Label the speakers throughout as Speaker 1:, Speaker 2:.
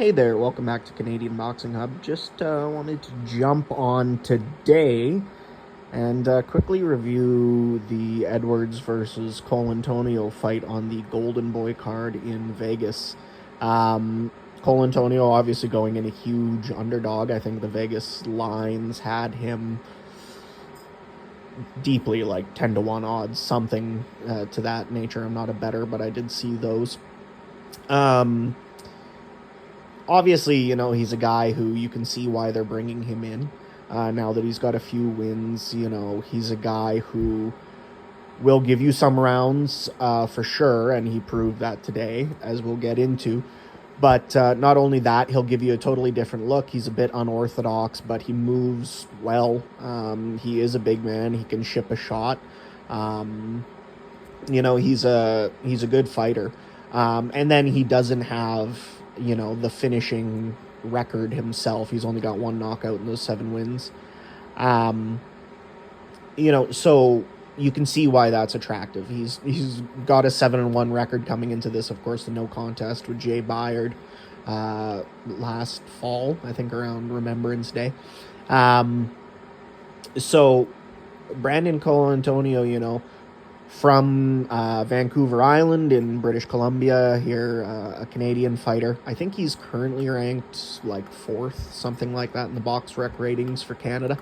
Speaker 1: Hey there, welcome back to Canadian Boxing Hub. Just wanted to jump on today and quickly review the Edwards versus Colantonio fight on the Golden Boy card in Vegas. Um, Colantonio obviously going in a huge underdog. I think the Vegas lines had him deeply, like 10 to 1 odds, something to that nature. I'm not a bettor, but I did see those. Um, Obviously, he's a guy who you can see why they're bringing him in. Now that he's got a few wins, he's a guy who will give you some rounds for sure, and he proved that today, as we'll get into. But not only that, he'll give you a totally different look. He's a bit unorthodox, but he moves well. He is a big man. He can ship a shot. He's a good fighter. And then he doesn't have, the finishing record himself. He's only got one knockout in those 7 wins. So you can see why that's attractive. He's got a 7-1 record coming into this. Of course, the no contest with Jay Byard last fall, I think around Remembrance Day. So Brandon Colantonio, from Vancouver Island in British Columbia here, a Canadian fighter. I think he's currently ranked like 4th, something like that in the box rec ratings for Canada.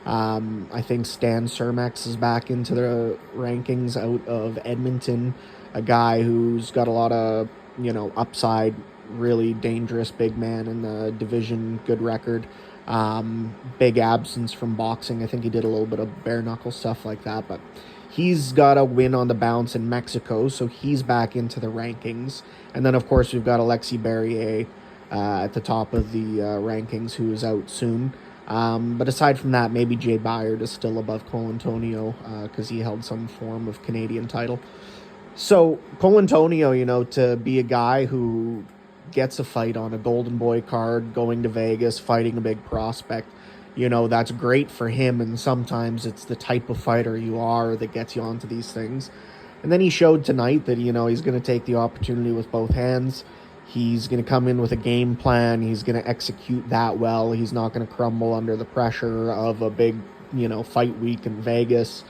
Speaker 1: I think Stan Cermex is back into the rankings out of Edmonton, a guy who's got a lot of, upside, really dangerous big man in the division, good record. Big absence from boxing. I think he did a little bit of bare knuckle stuff like that, but he's got a win on the bounce in Mexico, so he's back into the rankings. And then, of course, we've got Alexis Barrier at the top of the rankings, who is out soon. But aside from that, maybe Jay Byard is still above Colantonio because he held some form of Canadian title. So Colantonio, to be a guy who gets a fight on a Golden Boy card, going to Vegas, fighting a big prospect, that's great for him, and sometimes it's the type of fighter you are that gets you onto these things. And then he showed tonight that, he's going to take the opportunity with both hands. He's going to come in with a game plan. He's going to execute that well. He's not going to crumble under the pressure of a big, fight week in Vegas.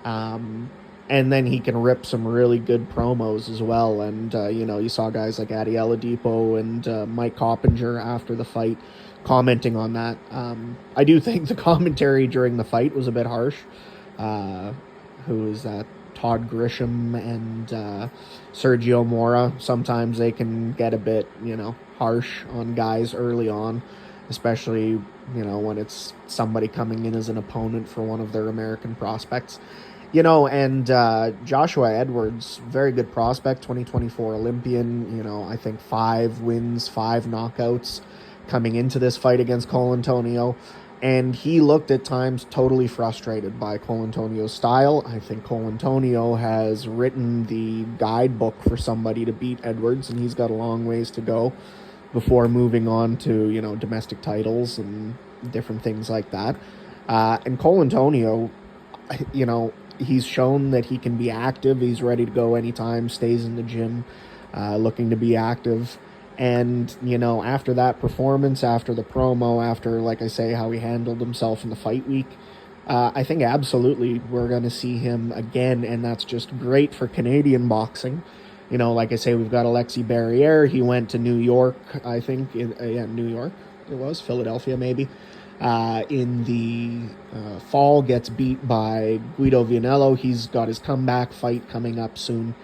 Speaker 1: And then he can rip some really good promos as well. And, you saw guys like Adi Oladipo and Mike Coppinger after the fight commenting on that. I do think the commentary during the fight was a bit harsh. Who is that? Todd Grisham and Sergio Mora. Sometimes they can get a bit, harsh on guys early on, especially, when it's somebody coming in as an opponent for one of their American prospects. And Joshua Edwards, very good prospect, 2024 Olympian, I think 5 wins, 5 knockouts coming into this fight against Colantonio. And he looked at times totally frustrated by Colantonio's style. I think Colantonio has written the guidebook for somebody to beat Edwards, and he's got a long ways to go before moving on to, domestic titles and different things like that. And Colantonio, he's shown that he can be active. He's ready to go anytime, stays in the gym, looking to be active. And, after that performance, after the promo, after, like I say, how he handled himself in the fight week, I think absolutely we're going to see him again, and that's just great for Canadian boxing. Like I say, we've got Alexis Barrier. He went to New York, I think. New York it was. Philadelphia, maybe. In the fall, gets beat by Guido Vianello. He's got his comeback fight coming up soon.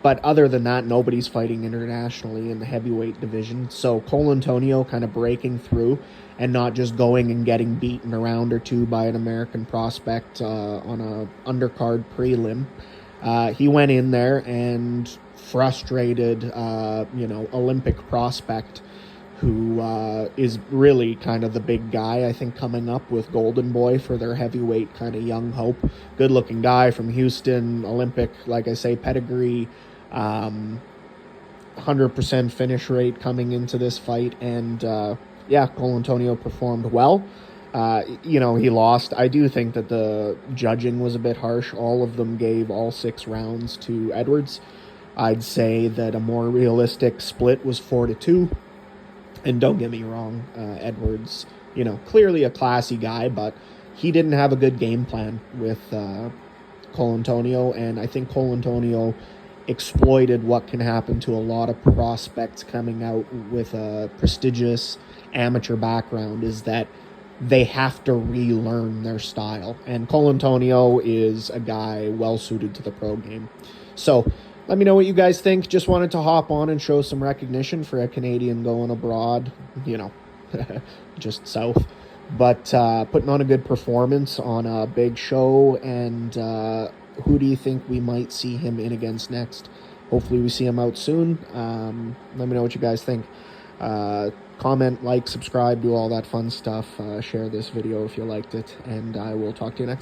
Speaker 1: But other than that, nobody's fighting internationally in the heavyweight division. So Colantonio kind of breaking through and not just going and getting beaten a round or two by an American prospect on a undercard prelim. He went in there and frustrated, Olympic prospect who is really kind of the big guy, I think, coming up with Golden Boy for their heavyweight kind of young hope. Good-looking guy from Houston, Olympic, like I say, pedigree, 100% finish rate coming into this fight. And, Colantonio performed well. He lost. I do think that the judging was a bit harsh. All of them gave all 6 rounds to Edwards. I'd say that a more realistic split was 4-2. And don't get me wrong, Edwards, clearly a classy guy, but he didn't have a good game plan with Colantonio, and I think Colantonio exploited what can happen to a lot of prospects coming out with a prestigious amateur background, is that they have to relearn their style. And Colantonio is a guy well suited to the pro game. So let me know what you guys think. Just wanted to hop on and show some recognition for a Canadian going abroad, just south. But putting on a good performance on a big show. And who do you think we might see him in against next? Hopefully we see him out soon. Let me know what you guys think. Comment, like, subscribe, do all that fun stuff. Share this video if you liked it. And I will talk to you next time.